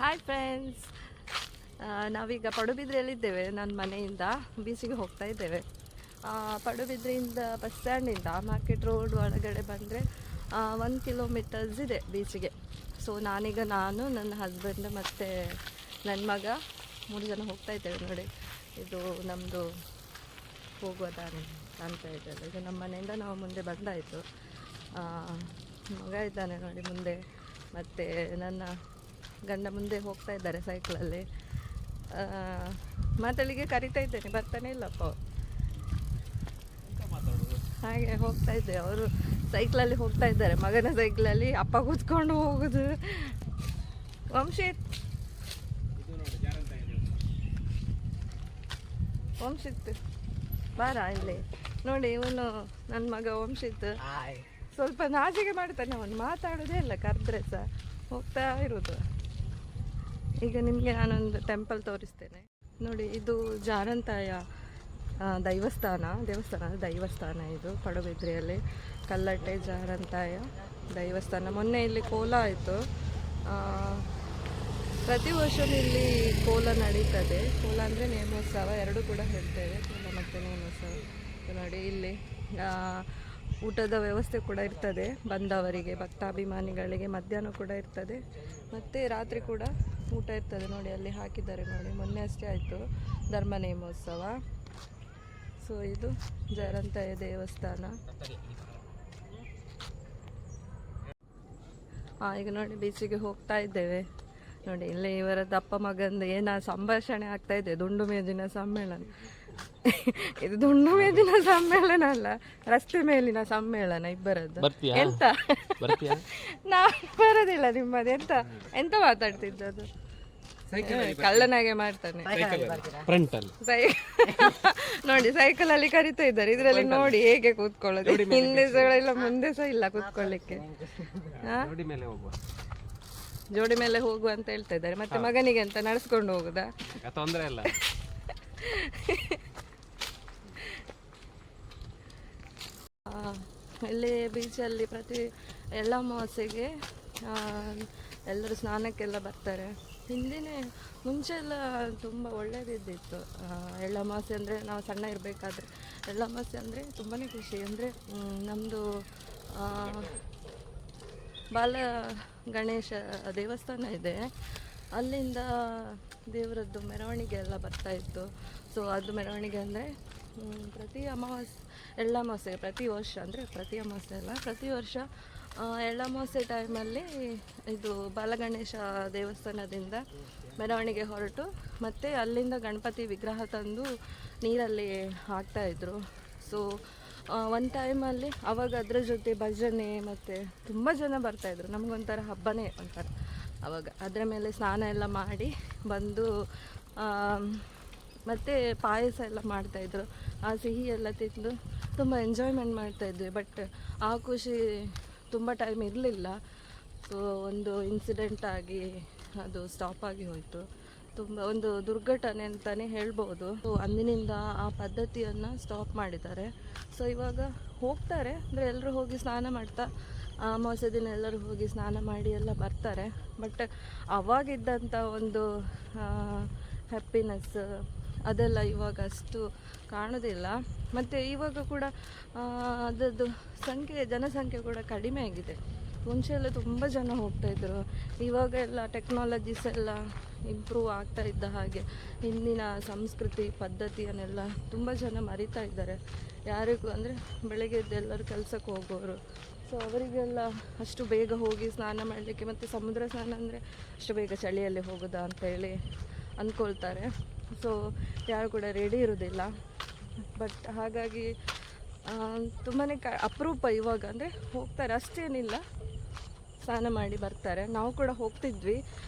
Hi friends, ನಾವೀಗ ಪಡುಬಿದ್ರೆಯಲ್ಲಿದ್ದೇವೆ. ನನ್ನ ಮನೆಯಿಂದ ಬೀಚಿಗೆ ಹೋಗ್ತಾ ಇದ್ದೇವೆ. ಪಡುಬಿದ್ರೆಯಿಂದ ಬಸ್ ಸ್ಟ್ಯಾಂಡಿಂದ ಮಾರ್ಕೆಟ್ ರೋಡ್ ಒಳಗಡೆ ಬಂದರೆ 1 ಕಿಲೋಮೀಟರ್ಸ್ ಇದೆ ಬೀಚಿಗೆ. ಸೊ ನಾನು ನನ್ನ ಹಸ್ಬೆಂಡ್ ಮತ್ತು ನನ್ನ ಮಗ 3 ಜನ ಹೋಗ್ತಾ ಇದ್ದೇವೆ. ನೋಡಿ, ಇದು ನಮ್ಮದು ಹೋಗುವ ದಾರಿ ಕಾಣ್ತಾ ಇದ್ದಲ್ಲ. ಇದು ನಮ್ಮ ಮನೆಯಿಂದ ನಾವು ಮುಂದೆ ಬಂದಾಯಿತು. ಮಗ ಇದ್ದಾನೆ ನೋಡಿ ಮುಂದೆ, ಮತ್ತು ನನ್ನ ಗಂಡ ಮುಂದೆ ಹೋಗ್ತಾ ಇದ್ದಾರೆ ಸೈಕಲಲ್ಲಿ. ಮಾತಾಡಿಗೆ ಕರಿತಾ ಇದ್ದೇನೆ, ಬರ್ತಾನೆ ಇಲ್ಲಪ್ಪ. ಹಾಗೆ ಹೋಗ್ತಾ ಇದ್ದೆ. ಅವರು ಸೈಕಲಲ್ಲಿ ಹೋಗ್ತಾ ಇದ್ದಾರೆ, ಮಗನ ಸೈಕಲಲ್ಲಿ, ಅಪ್ಪ ಕೂತ್ಕೊಂಡು ಹೋಗುದು. ವಂಶಿತ್ ಬಾರ ಇಲ್ಲಿ ನೋಡಿ. ಇವನು ನನ್ನ ಮಗ ವಂಶಿತ್ ಸ್ವಲ್ಪ ನಾಚಿಕೆ ಮಾಡ್ತಾನೆ, ಅವನು ಮಾತಾಡೋದೇ ಇಲ್ಲ, ಕರೆದ್ರೆ ಸಹ ಹೋಗ್ತಾ ಇರೋದು. ಈಗ ನಿಮಗೆ ನಾನೊಂದು ಟೆಂಪಲ್ ತೋರಿಸ್ತೇನೆ ನೋಡಿ. ಇದು ಜಾರಂತಾಯ ದೈವಸ್ಥಾನ ಇದು ಪಡುಬಿದ್ರೆಯಲ್ಲಿ. ಕಲ್ಲಟ್ಟೆ ಜಾರಂತಾಯ ದೈವಸ್ಥಾನ. ಮೊನ್ನೆ ಇಲ್ಲಿ ಕೋಲ ಆಯಿತು. ಪ್ರತಿ ವರ್ಷವೂ ಇಲ್ಲಿ ಕೋಲ ನಡೀತದೆ. ಕೋಲ ಅಂದರೆ ನೇಮೋತ್ಸವ ಎರಡೂ ಕೂಡ ಹೇಳ್ತೇವೆ, ಕೋಲ ಮತ್ತು ನೇಮೋತ್ಸವ. ನೋಡಿ, ಇಲ್ಲಿ ಊಟದ ವ್ಯವಸ್ಥೆ ಕೂಡ ಇರ್ತದೆ ಬಂದವರಿಗೆ, ಭಕ್ತಾಭಿಮಾನಿಗಳಿಗೆ. ಮಧ್ಯಾಹ್ನ ಕೂಡ ಇರ್ತದೆ ಮತ್ತು ರಾತ್ರಿ ಕೂಡ ಊಟ ಇರ್ತದೆ. ನೋಡಿ, ಅಲ್ಲಿ ಹಾಕಿದ್ದಾರೆ ನೋಡಿ, ಮೊನ್ನೆ ಅಷ್ಟೇ ಆಯಿತು ಧರ್ಮ ನೇಮೋತ್ಸವ. ಸೊ ಇದು ಜಾರಂತಾಯ ದೇವಸ್ಥಾನ. ಈಗ ನೋಡಿ ಬೀಚಿಗೆ ಹೋಗ್ತಾ ಇದ್ದೇವೆ. ನೋಡಿ, ಇಲ್ಲಿ ಇವರದ್ದು ಅಪ್ಪ ಮಗಂದು ಸಂಭಾಷಣೆ ಆಗ್ತಾ ಇದೆ. ದುಂಡು ಮೇಜಿನ ಸಮ್ಮೇಳನ. ಇದು ದುಂಡು ಮೇಜಿನ ಸಮ್ಮೇಳನ ಅಲ್ಲ, ರಸ್ತೆ ಮೇಲಿನ ಸಮ್ಮೇಳನ ಇಬ್ಬರದ್ದು. ಎಂತ ನಾನು ಬರೋದಿಲ್ಲ ನಿಮ್ಮದು. ಎಂತ ಮಾತಾಡ್ತಿದ್ದದು? ಕಳ್ಳನಾಗೆ ಮಾಡ್ತಾನೆ ನೋಡಿ. ಸೈಕಲಲ್ಲಿ ಕರಿತಾ ಇದ್ದಾರೆ. ಇದರಲ್ಲಿ ನೋಡಿ ಹೇಗೆ ಕೂತ್ಕೊಳ್ಳೋದು, ಹಿಂದೆ ಸಹ ಇಲ್ಲ ಮುಂದೆ ಸಹ ಇಲ್ಲ ಕೂತ್ಕೊಳ್ಳಿಕ್ಕೆ. ಜೋಡಿ ಮೇಲೆ ಹೋಗುವ ಅಂತ ಹೇಳ್ತಾ ಇದ್ದಾರೆ. ಮತ್ತೆ ಮಗನಿಗೆ ಅಂತ ನಡೆಸ್ಕೊಂಡು ಹೋಗುದಾ? ತೊಂದರೆ ಇಲ್ಲ. ಇಲ್ಲಿ ಬೀಚಲ್ಲಿ ಪ್ರತಿ ಎಳ್ಳಮಾವಾಸ್ಯೆಗೆ ಎಲ್ಲರೂ ಸ್ನಾನಕ್ಕೆಲ್ಲ ಬರ್ತಾರೆ. ಮುಂಚೆ ಎಲ್ಲ ತುಂಬ ಒಳ್ಳೆಯದಿದ್ದಿತ್ತು. ಎಳ್ಳಮಾವಾಸ್ಯೆ ಅಂದರೆ ನಾವು ಸಣ್ಣ ಇರಬೇಕಾದ್ರೆ ಎಳ್ಳಮಾವಾಸ್ಯೆ ಅಂದರೆ ತುಂಬಾ ಖುಷಿ. ಅಂದರೆ ನಮ್ಮದು ಬಾಲ ಗಣೇಶ ದೇವಸ್ಥಾನ ಇದೆ, ಅಲ್ಲಿಂದ ದೇವರದ್ದು ಮೆರವಣಿಗೆ ಎಲ್ಲ ಬರ್ತಾಯಿತ್ತು. ಸೊ ಅದು ಮೆರವಣಿಗೆ ಅಂದರೆ ಪ್ರತಿ ಎಳ್ಳಮಾವಾಸ್ಯೆ ಪ್ರತಿ ವರ್ಷ, ಅಂದರೆ ಪ್ರತಿ ಅಮಾವಾಸ್ಯೆ ಅಲ್ಲ, ಪ್ರತಿ ವರ್ಷ ಎಳ್ಳಮಾವಾಸ್ಯೆ ಟೈಮಲ್ಲಿ ಇದು ಬಾಲಗಣೇಶ ದೇವಸ್ಥಾನದಿಂದ ಮೆರವಣಿಗೆ ಹೊರಟು ಮತ್ತು ಅಲ್ಲಿಂದ ಗಣಪತಿ ವಿಗ್ರಹ ತಂದು ನೀರಲ್ಲಿ ಹಾಕ್ತಾಯಿದ್ರು. ಸೊ ಒಂದು ಟೈಮಲ್ಲಿ ಅವಾಗ ಅದರ ಜೊತೆ ಭಜನೆ ಮತ್ತು ತುಂಬ ಜನ ಬರ್ತಾಯಿದ್ರು. ನಮಗೊಂಥರ ಹಬ್ಬನೇ ಒಂಥರ ಅವಾಗ. ಅದರ ಮೇಲೆ ಸ್ನಾನ ಎಲ್ಲ ಮಾಡಿ ಬಂದು ಮತ್ತು ಪಾಯಸ ಎಲ್ಲ ಮಾಡ್ತಾಯಿದ್ರು. ಆ ಸಿಹಿ ಎಲ್ಲ ತಿಂದು ತುಂಬ ಎಂಜಾಯ್ಮೆಂಟ್ ಮಾಡ್ತಾಯಿದ್ವಿ. ಬಟ್ ಆ ಖುಷಿ ತುಂಬ ಟೈಮ್ ಇರಲಿಲ್ಲ. ಸೊ ಒಂದು ಇನ್ಸಿಡೆಂಟ್ ಆಗಿ ಅದು ಸ್ಟಾಪ್ ಆಗಿ ಹೋಯಿತು. ತುಂಬ ಒಂದು ದುರ್ಘಟನೆ ಅಂತಲೇ ಹೇಳ್ಬೋದು. ಸೊ ಅಂದಿನಿಂದ ಆ ಪದ್ಧತಿಯನ್ನು ಸ್ಟಾಪ್ ಮಾಡಿದ್ದಾರೆ. ಸೊ ಇವಾಗ ಹೋಗ್ತಾರೆ ಅಂದರೆ ಎಲ್ಲರೂ ಹೋಗಿ ಸ್ನಾನ ಮಾಡ್ತಾ, ಅಮಾವಾಸ್ಯೆ ದಿನ ಎಲ್ಲರೂ ಹೋಗಿ ಸ್ನಾನ ಮಾಡಿ ಎಲ್ಲ ಬರ್ತಾರೆ. ಬಟ್ ಅವಾಗಿದ್ದಂಥ ಒಂದು ಹ್ಯಾಪಿನೆಸ್ ಅದೆಲ್ಲ ಇವಾಗ ಅಷ್ಟು ಕಾಣೋದಿಲ್ಲ. ಮತ್ತು ಇವಾಗ ಕೂಡ ಅದರದ್ದು ಜನಸಂಖ್ಯೆ ಕೂಡ ಕಡಿಮೆ ಆಗಿದೆ. ಮುಂಚೆ ಎಲ್ಲ ತುಂಬ ಜನ ಹೋಗ್ತಾಯಿದ್ರು. ಇವಾಗ ಎಲ್ಲ ಟೆಕ್ನಾಲಜೀಸ್ ಎಲ್ಲ ಇಂಪ್ರೂವ್ ಆಗ್ತಾ ಇದ್ದ ಹಾಗೆ ಹಿಂದಿನ ಸಂಸ್ಕೃತಿ ಪದ್ಧತಿಯನ್ನೆಲ್ಲ ತುಂಬ ಜನ ಮರಿತಾ ಇದ್ದಾರೆ. ಯಾರಿಗೂ ಅಂದರೆ ಬೆಳಗ್ಗೆ ಎದ್ದು ಎಲ್ಲರೂ ಕೆಲಸಕ್ಕೆ ಹೋಗೋರು. ಸೊ ಅವರಿಗೆಲ್ಲ ಅಷ್ಟು ಬೇಗ ಹೋಗಿ ಸ್ನಾನ ಮಾಡಲಿಕ್ಕೆ, ಮತ್ತು ಸಮುದ್ರ ಸ್ನಾನ ಅಂದರೆ ಅಷ್ಟು ಬೇಗ ಚಳಿಯಲ್ಲಿ ಹೋಗೋದಾ ಅಂತೇಳಿ ಅಂದ್ಕೊಳ್ತಾರೆ. ಸೊ ಯಾರು ಕೂಡ ರೆಡಿ ಇರೋದಿಲ್ಲ. ಬಟ್ ಹಾಗಾಗಿ ತುಂಬಾ ಅಪರೂಪ ಇವಾಗ. ಅಂದರೆ ಹೋಗ್ತಾರೆ, ಅಷ್ಟೇನಿಲ್ಲ, ಸ್ನಾನ ಮಾಡಿ ಬರ್ತಾರೆ. ನಾವು ಕೂಡ ಹೋಗ್ತಿದ್ವಿ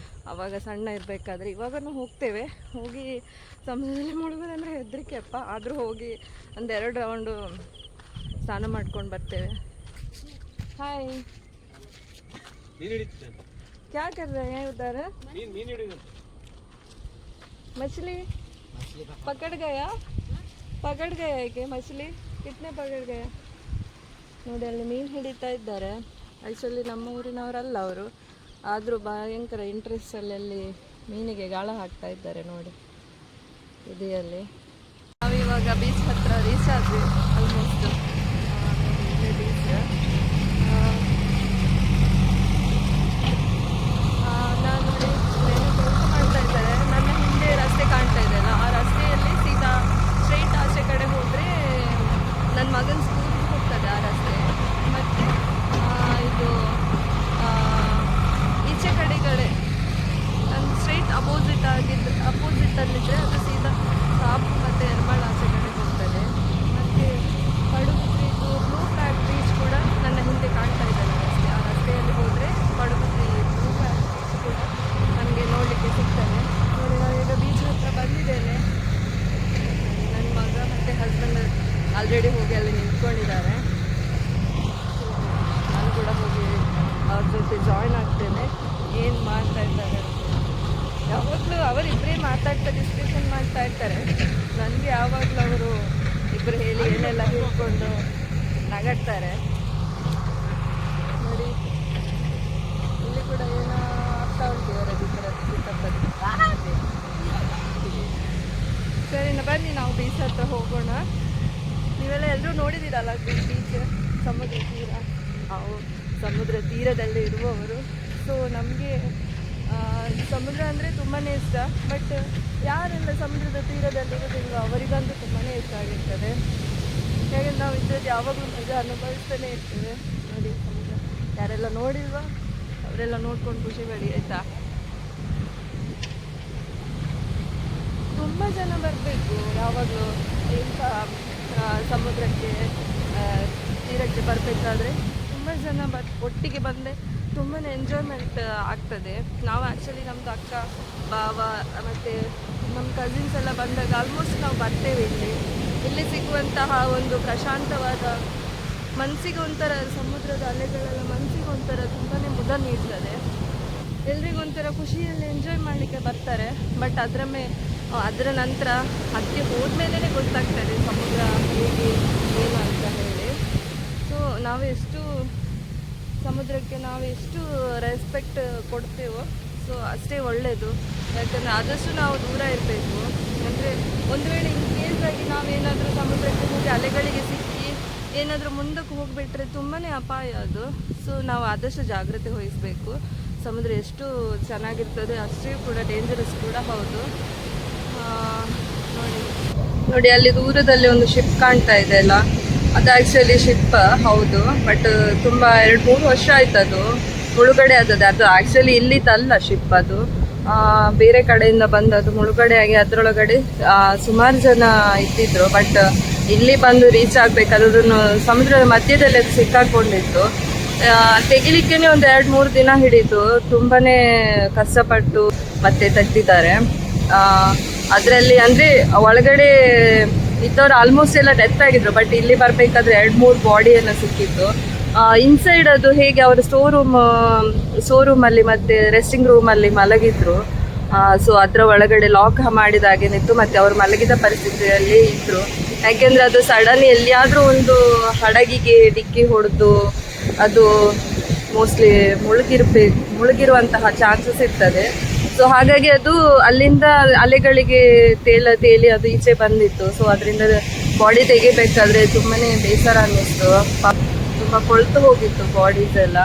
ಆವಾಗ ಸಣ್ಣ ಇರಬೇಕಾದ್ರೆ. ಇವಾಗೂ ಹೋಗ್ತೇವೆ. ಹೋಗಿ ಸಮುದ್ರದಲ್ಲಿ ಮುಳುಗೋದಂದರೆ ಹೆದರಿಕೆ ಅಪ್ಪ. ಆದರೂ ಹೋಗಿ 1-2 ರೌಂಡು ಸ್ನಾನ ಮಾಡ್ಕೊಂಡು ಬರ್ತೇವೆ. ಹಾಯ್, क्या कर रहे हैं उधर? मछली पकड़ गया है कि मछली कितने पकड़ गया? ನೋಡಿ, ಅಲ್ಲಿ ಮೀನು ಹಿಡಿತಾ ಇದ್ದಾರೆ. ಆ್ಯಕ್ಚುಲಿ ನಮ್ಮ ಊರಿನವರಲ್ಲ ಅವರು, ಆದರೂ ಭಯಂಕರ ಇಂಟ್ರೆಸ್ಟಲ್ಲಿ ಮೀನಿಗೆ ಗಾಳ ಹಾಕ್ತಾ ಇದ್ದಾರೆ ನೋಡಿ ಇದೆಯಲ್ಲಿ. ನಾವಿವಾಗ ಬೀಚ್ ಹತ್ರ ರೀಚ್ ಆದ್ವಿ ಆಲ್ಮೋಸ್ಟ್. ಇಲ್ಲೇ ಬೀಚ್. ನಾನು ನೋಡಿ ಏನು ಕೆಲಸ ಮಾಡ್ತಾ ಇದ್ದಾರೆ. ನನ್ನ ಹಿಂದೆ ರಸ್ತೆ ಕಾಣ್ತಾ ಇದೆಯಲ್ಲ, ಆ ರಸ್ತೆಯಲ್ಲಿ ಸೀದಾ ಸ್ಟ್ರೈಟ್ ಆಚೆ ಕಡೆ ಹೋದರೆ ನನ್ನ ಮಗನ ಸ್ಕೂಲ್ಗೆ ಹೋಗ್ತದೆ ಆ ರಸ್ತೆ. ಮತ್ತು ಇದು ಈಚೆ ಕಡೆ ನಾನು ಸ್ಟ್ರೈಟ್ ಅಪೋಸಿಟಲ್ಲಿದ್ದರೆ ಅದು ಸೀದಾ ಸಾಪು ಮತ್ತು ಎರ್ಮಾಳ್ ಆಚೆ ಕಡೆ ಹೋಗ್ತದೆ. ಮತ್ತು ಪಡುಬಿದ್ರಿದು ಬ್ಲೂ ಫ್ಲಾಗ್ ಬೀಚ್ ಕೂಡ ನನ್ನ ಹಿಂದೆ ಕಾಣ್ತಾ ಇದೆ ರಸ್ತೆ. ಆ ರಸ್ತೆಯಲ್ಲಿ ಹೋದರೆ ಪಡುಬಿದ್ರಿ ಬ್ಲೂ ಫ್ಲಾಗ್ ಬೀಚ್ ಕೂಡ ನನಗೆ ನೋಡಲಿಕ್ಕೆ ಸಿಗ್ತದೆ. ನೋಡಿ ನಾವೀಗ ಬೀಚ್ ಹತ್ರ ಬಂದಿದ್ದೇನೆ. ನನ್ನ ಮಗ ಮತ್ತು ಹಸ್ಬೆಂಡ್ ಆಲ್ರೆಡಿ ಹೋಗಿ ಅಲ್ಲಿ ನಿಂತ್ಕೊಂಡಿದ್ದಾರೆ. ನಾನು ಕೂಡ ಹೋಗಿ ಅವ್ರ ಜೊತೆ ಜಾಯ್ನ್ ಆಗ್ತೇನೆ. ಏನು ಮಾಡ್ತಾ ಇದ್ದಾರೆ ಯಾವಾಗಲೂ ಅವರಿಬ್ಬರೇ ಡಿಸ್ಕಷನ್ ಮಾಡ್ತಾ ಇರ್ತಾರೆ. ನನಗೆ ಯಾವಾಗಲೂ ಅವರು ಇಬ್ಬರು ಹೇಳಿ ಏನೆಲ್ಲ ಹೇಳ್ಕೊಂಡು ನಗಾಡ್ತಾರೆ ನೋಡಿ. ಇಲ್ಲಿ ಕೂಡ ಏನೋ ಆಗ್ತಾ ಉಂಟು ಇವರ ಚಿಕ್ಕಪ್ಪದ್ದು. ಸರಿನಾ, ಬನ್ನಿ ನಾವು ಬೀಚ್ ಹತ್ರ ಹೋಗೋಣ. ನೀವೆಲ್ಲ ಎಲ್ಲರೂ ನೋಡಿದ್ದೀರಲ್ಲ ಬೀಚ್, ಸಮುದ್ರ ತೀರ. ನಾವು ಸಮುದ್ರ ತೀರದಲ್ಲಿ ಇರುವವರು. ಸೊ ನಮಗೆ ಸಮುದ್ರ ಅಂದರೆ ತುಂಬಾ ಇಷ್ಟ. ಬಟ್ ಯಾರೆಲ್ಲ ಸಮುದ್ರದ ತೀರದಲ್ಲಿರೋದಿಲ್ಲ ಅವರಿಗಂತೂ ತುಂಬಾ ಇಷ್ಟ ಆಗಿರ್ತದೆ. ಹೇಗೆ ನಾವು ಇದ್ದದ್ದು ಯಾವಾಗಲೂ ಮಜಾ ಅನುಭವಿಸ್ತಲೇ ಇರ್ತೇವೆ ನೋಡಿ ಸಮುದ್ರ. ಯಾರೆಲ್ಲ ನೋಡಿಲ್ವಾ ಅವರೆಲ್ಲ ನೋಡ್ಕೊಂಡು ಖುಷಿ ಪಡಿ ಆಯಿತಾ. ತುಂಬ ಜನ ಬರಬೇಕು ಯಾವಾಗಲೂ ಇಂಥ ಸಮುದ್ರಕ್ಕೆ ತೀರಕ್ಕೆ ಬರಬೇಕಾದ್ರೆ. ತುಂಬ ಜನ ಒಟ್ಟಿಗೆ ಬಂದರೆ ತುಂಬಾ ಎಂಜಾಯ್ಮೆಂಟ್ ಆಗ್ತದೆ. ನಾವು ಆ್ಯಕ್ಚುಲಿ ನಮ್ಮದು ಅಕ್ಕ ಬಾವ ಮತ್ತು ನಮ್ಮ ಕಸಿನ್ಸ್ ಎಲ್ಲ ಬಂದಾಗ ಆಲ್ಮೋಸ್ಟ್ ನಾವು ಬರ್ತೇವೆ. ಇಲ್ಲಿ ಸಿಗುವಂತಹ ಒಂದು ಪ್ರಶಾಂತವಾದ ಮನಸ್ಸಿಗೆ ಒಂಥರ, ಸಮುದ್ರದ ಅಲೆಗಳೆಲ್ಲ ಮನಸ್ಸಿಗೆ ಒಂಥರ ತುಂಬಾ ಮುದ ನೀಡ್ತದೆ. ಎಲ್ರಿಗೊಂಥರ ಖುಷಿಯಲ್ಲಿ ಎಂಜಾಯ್ ಮಾಡಲಿಕ್ಕೆ ಬರ್ತಾರೆ. ಬಟ್ ಅದರ ನಂತರ ಅದಕ್ಕೆ ಹೋದ್ಮೇಲೆ ಗೊತ್ತಾಗ್ತದೆ ಸಮುದ್ರ ಹೇಗೆ ಏನು ಅಂತ ಹೇಳಿ. ಸೊ ಸಮುದ್ರಕ್ಕೆ ನಾವು ಎಷ್ಟು ರೆಸ್ಪೆಕ್ಟ್ ಕೊಡ್ತೇವೋ ಸೊ ಅಷ್ಟೇ ಒಳ್ಳೆಯದು. ಯಾಕಂದರೆ ಆದಷ್ಟು ನಾವು ದೂರ ಇರಬೇಕು. ಅಂದರೆ ಒಂದು ವೇಳೆ ಇನ್ ಕೇಸ್ ಆಗಿ ನಾವೇನಾದರೂ ಸಮುದ್ರಕ್ಕೆ ಹೋಗಿ ಅಲೆಗಳಿಗೆ ಸಿಕ್ಕಿ ಏನಾದರೂ ಮುಂದಕ್ಕೆ ಹೋಗಿಬಿಟ್ರೆ ತುಂಬಾ ಅಪಾಯ ಅದು. ಸೊ ನಾವು ಆದಷ್ಟು ಜಾಗ್ರತೆ ವಹಿಸಬೇಕು. ಸಮುದ್ರ ಎಷ್ಟು ಚೆನ್ನಾಗಿರ್ತದೆ ಅಷ್ಟೇ ಕೂಡ ಡೇಂಜರಸ್ ಕೂಡ ಹೌದು. ನೋಡಿ ಅಲ್ಲಿ ದೂರದಲ್ಲಿ ಒಂದು ಶಿಪ್ ಕಾಣ್ತಾ ಇದೆ ಅಲ್ಲ, ಅದು ಆ್ಯಕ್ಚುಲಿ ಶಿಪ್ ಹೌದು. ಬಟ್ ತುಂಬ 2-3 ವರ್ಷ ಆಯ್ತು ಅದು ಮುಳುಗಡೆ ಆದದ್ದು. ಅದು ಆ್ಯಕ್ಚುಲಿ ಇಲ್ಲಿದ್ದಲ್ಲ ಶಿಪ್, ಅದು ಬೇರೆ ಕಡೆಯಿಂದ ಬಂದದ್ದು ಮುಳುಗಡೆ ಆಗಿ ಅದರೊಳಗಡೆ ಸುಮಾರು ಜನ ಇದ್ದಿದ್ರು. ಬಟ್ ಇಲ್ಲಿ ಬಂದು ರೀಚ್ ಆಗಬೇಕಾದ್ರೆ ಸಮುದ್ರದ ಮಧ್ಯದಲ್ಲಿ ಅದು ಸಿಕ್ಕಾಕೊಂಡಿತ್ತು. ತೆಗಿಲಿಕ್ಕೇ ಒಂದು 2-3 ದಿನ ಹಿಡಿತು. ತುಂಬಾ ಕಷ್ಟಪಟ್ಟು ಮತ್ತೆ ತೆಗ್ದಿದ್ದಾರೆ. ಅದರಲ್ಲಿ ಅಂದರೆ ಒಳಗಡೆ ಇದ್ದವ್ರು ಆಲ್ಮೋಸ್ಟ್ ಎಲ್ಲ ಡೆತ್ ಆಗಿದ್ರು. ಬಟ್ ಇಲ್ಲಿ ಬರಬೇಕಾದ್ರೆ 2-3 ಬಾಡಿಯನ್ನು ಸಿಕ್ಕಿತ್ತು. ಇನ್ಸೈಡ್ ಅದು ಹೇಗೆ ಅವರು ಶೋರೂಮಲ್ಲಿ ಮತ್ತು ರೆಸ್ಟಿಂಗ್ ರೂಮಲ್ಲಿ ಮಲಗಿದ್ರು. ಸೊ ಅದರ ಒಳಗಡೆ ಲಾಕ್ ಮಾಡಿದಾಗೇನಿತ್ತು ಮತ್ತು ಅವರು ಮಲಗಿದ ಪರಿಸ್ಥಿತಿಯಲ್ಲಿ ಇದ್ದರು. ಯಾಕೆಂದರೆ ಅದು ಸಡನ್ ಎಲ್ಲಿಯಾದರೂ ಒಂದು ಹಡಗಿಗೆ ಡಿಕ್ಕಿ ಹೊಡೆದು ಅದು ಮೋಸ್ಟ್ಲಿ ಮುಳುಗಿರುವಂತಹ ಚಾನ್ಸಸ್ ಇರ್ತದೆ. ಸೊ ಹಾಗಾಗಿ ಅದು ಅಲ್ಲಿಂದ ಅಲೆಗಳಿಗೆ ತೇಲಿ ಅದು ಈಚೆ ಬಂದಿತ್ತು. ಸೊ ಅದರಿಂದ ಬಾಡಿ ತೆಗಿಬೇಕಾದ್ರೆ ತುಂಬಾ ಬೇಸರ ಅನ್ನಿಸ್ತು. ತುಂಬ ಕೊಳ್ತು ಹೋಗಿತ್ತು ಬಾಡೀಸ್ ಎಲ್ಲ.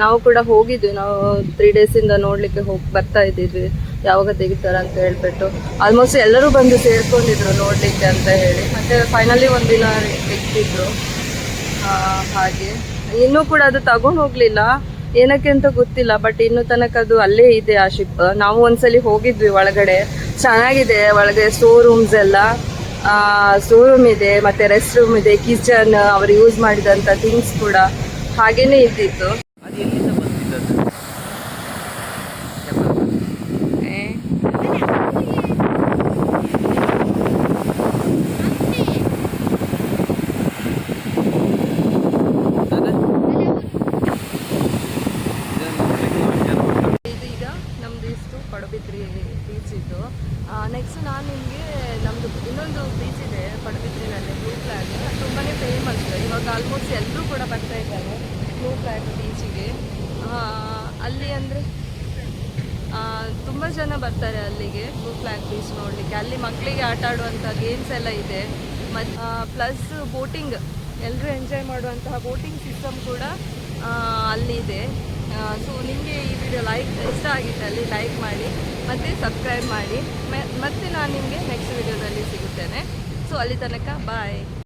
ನಾವು ಕೂಡ ಹೋಗಿದ್ವಿ. ನಾವು 3 ಡೇಸಿಂದ ನೋಡಲಿಕ್ಕೆ ಬರ್ತಾ ಇದ್ದಿದ್ವಿ ಯಾವಾಗ ತೆಗಿತಾರೆ ಅಂತ ಹೇಳ್ಬಿಟ್ಟು. ಆಲ್ಮೋಸ್ಟ್ ಎಲ್ಲರೂ ಬಂದು ಸೇರ್ಕೊಂಡಿದ್ರು ನೋಡಲಿಕ್ಕೆ ಅಂತ ಹೇಳಿ. ಮತ್ತು ಫೈನಲಿ ಒಂದಿನ ತೆಗ್ದಿದ್ರು. ಹಾಗೆ ಇನ್ನೂ ಕೂಡ ಅದು ತಗೊಂಡು ಹೋಗಲಿಲ್ಲ, ಏನಕ್ಕೆ ಅಂತ ಗೊತ್ತಿಲ್ಲ. ಬಟ್ ಇನ್ನೂ ತನಕ ಅದು ಅಲ್ಲೇ ಇದೆ ಆ ಶಿಪ್. ನಾವು ಒಂದ್ಸಲಿ ಹೋಗಿದ್ವಿ ಒಳಗಡೆ, ಚೆನ್ನಾಗಿದೆ. ಒಳಗೆ ಶೋರೂಮ್ಸ್ ಎಲ್ಲ ಶೋರೂಮ್ ಇದೆ, ಮತ್ತು ರೆಸ್ಟ್ ರೂಮ್ ಇದೆ, ಕಿಚನ್, ಅವರು ಯೂಸ್ ಮಾಡಿದಂಥ ಥಿಂಗ್ಸ್ ಕೂಡ ಹಾಗೇನೇ ಇದ್ದಿತ್ತು. ಪಡುಬಿದ್ರಿ ಬೀಚ್ ಇದ್ದು. ನೆಕ್ಸ್ಟ್ ನಾನು ನಿಮಗೆ ನಮ್ಮದು ಇನ್ನೊಂದು ಬೀಚ್ ಇದೆ ಪಡುಬಿದ್ರಿನಲ್ಲಿ, ಬ್ಲೂ ಫ್ಲಾಗ್. ತುಂಬಾ ಫೇಮಸ್. ಇವಾಗ ಆಲ್ಮೋಸ್ಟ್ ಎಲ್ಲರೂ ಕೂಡ ಬರ್ತಾ ಇದ್ದಾರೆ ಬ್ಲೂ ಫ್ಲಾಗ್ ಬೀಚಿಗೆ. ಅಲ್ಲಿ ಅಂದರೆ ತುಂಬ ಜನ ಬರ್ತಾರೆ ಅಲ್ಲಿಗೆ ಬ್ಲೂ ಫ್ಲ್ಯಾಗ್ ಬೀಚ್ ನೋಡಲಿಕ್ಕೆ. ಅಲ್ಲಿ ಮಕ್ಕಳಿಗೆ ಆಟ ಆಡುವಂಥ ಗೇಮ್ಸ್ ಎಲ್ಲ ಇದೆ. ಮತ್ತು ಪ್ಲಸ್ ಬೋಟಿಂಗ್, ಎಲ್ಲರೂ ಎಂಜಾಯ್ ಮಾಡುವಂತಹ ಬೋಟಿಂಗ್ ಸಿಸ್ಟಮ್ ಕೂಡ ಅಲ್ಲಿ ಇದೆ. ಸೊ ನಿಮಗೆ ಈ ವಿಡಿಯೋ ಇಷ್ಟ ಆಗಿತ್ತು ಅಲ್ಲಿ ಲೈಕ್ ಮಾಡಿ ಮತ್ತು ಸಬ್ಸ್ಕ್ರೈಬ್ ಮಾಡಿ. ಮತ್ತೆ ನಾನು ನಿಮಗೆ ನೆಕ್ಸ್ಟ್ ವಿಡಿಯೋದಲ್ಲಿ ಸಿಗುತ್ತೇನೆ. ಸೊ ಅಲ್ಲಿ ತನಕ ಬಾಯ್.